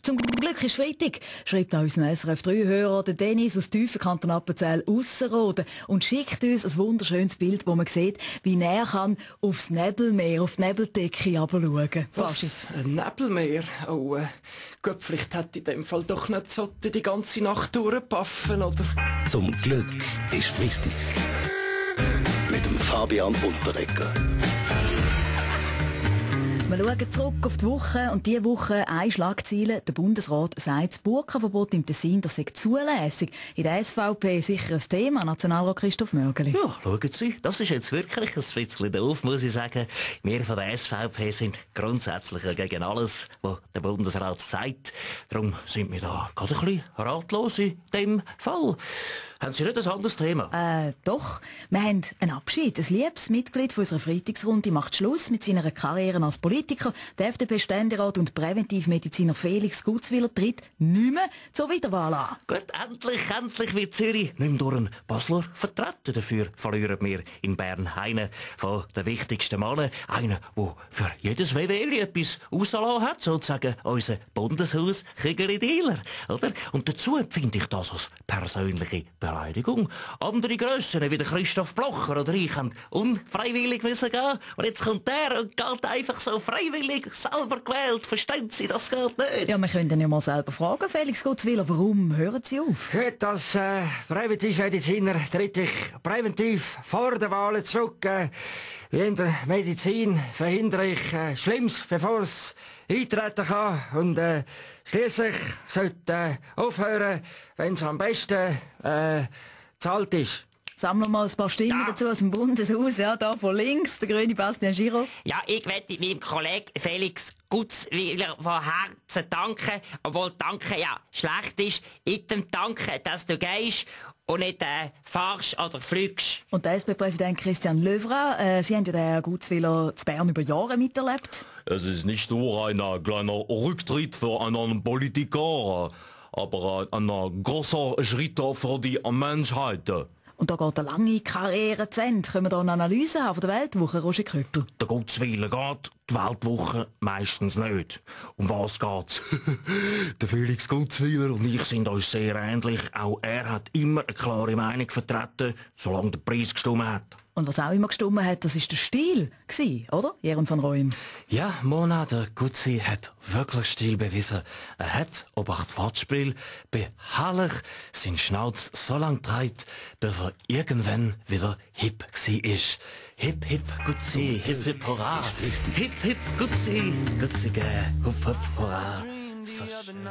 Zum Glück ist Freitag, schreibt an unseren SRF3-Hörer der Dennis aus Tiefenkanton Appenzell Ausserrhoden und schickt uns ein wunderschönes Bild, wo man sieht, wie näher kann aufs Nebelmeer, auf die Nebeldecke herabschauen. Was? Ein Nebelmeer? Oh, gut, vielleicht hätte in dem Fall doch nicht so die ganze Nacht durchpaffen, oder? Zum Glück ist Freitag. Mit dem Fabian Unterreger. Wir schauen zurück auf die Woche und diese Woche eine Schlagzeile. Der Bundesrat sagt, das Burka-Verbot im Tessin, das sei zulässig. In der SVP sicher ein Thema. Nationalrat Christoph Mörgeli. Ja, schauen Sie, das ist jetzt wirklich ein bisschen doof, muss ich sagen. Wir von der SVP sind grundsätzlich gegen alles, was der Bundesrat sagt. Darum sind wir da gerade ein bisschen ratlos in dem Fall. Haben Sie nicht ein anderes Thema? Doch. Wir haben einen Abschied. Ein liebes Mitglied von unserer Freitagsrunde macht Schluss mit seiner Karriere als Politiker. Der FDP-Ständerat und Präventivmediziner Felix Gutzwiller tritt nicht mehr zur Wiederwahl an. Gut, endlich wird Zürich nicht mehr durch einen Basler vertreten. Dafür verlieren wir in Bern einen von den wichtigsten Männern. Einen, der für jedes WWL etwas rausgelassen hat, sozusagen unser Bundeshaus-Kigeli-Dealer. Und dazu empfinde ich das als persönliche Beleidigung. Andere Grössen wie der Christoph Blocher oder ich haben unfreiwillig müssen gehen. Und jetzt kommt der und geht einfach so freiwillig, selber gewählt. Verstehen Sie, das geht nicht. Ja, wir können ihn ja mal selber fragen, Felix Gutzwiller, warum hören Sie auf? Heute als Präventivmediziner tritt ich präventiv vor der Wahl zurück. Wie in der Medizin verhindere ich Schlimmes, bevor es eintreten kann. Und schliesslich sollte aufhören, wenn es am besten zahlt ist. Sammeln wir mal ein paar Stimmen dazu aus dem Bundeshaus. Ja, da von links, der grüne Bastian Giraud. Ja, ich möchte meinem Kollegen Felix Gutzwiller von Herzen danken. Obwohl danken ja schlecht ist. Ich danke, dass du gehst und nicht fahrst oder fliegst. Und der SP-Präsident Christian Löwra, Sie haben ja den Herrn Gutzwiller zu Bern über Jahre miterlebt. Es ist nicht nur ein kleiner Rücktritt für einen Politiker, aber ein großer Schritt für die Menschheit. Und da geht eine lange Karriere zu Ende. Können wir da eine Analyse haben von der Weltwoche, Roger Köppel? Der Gutzwiller geht, die Weltwoche meistens nicht. Um was geht's? Der Felix Gutzwiller und ich sind uns sehr ähnlich. Auch er hat immer eine klare Meinung vertreten, solange der Preis gestimmt hat. Und was auch immer gestimmt hat, das war der Stil, oder? Jeroen van Rooym. Ja, Mona, der Gutzi hat wirklich Stil bewiesen. Er hat, ob acht Wortspiel, beharrlich seinen Schnauz so lang treibt, bis er irgendwann wieder hip ist. Hip, hip, Gutzi, hip, hip, hurra. Hip, hip, Gutzi, Gutzi, hup, hup, hurra. So schön.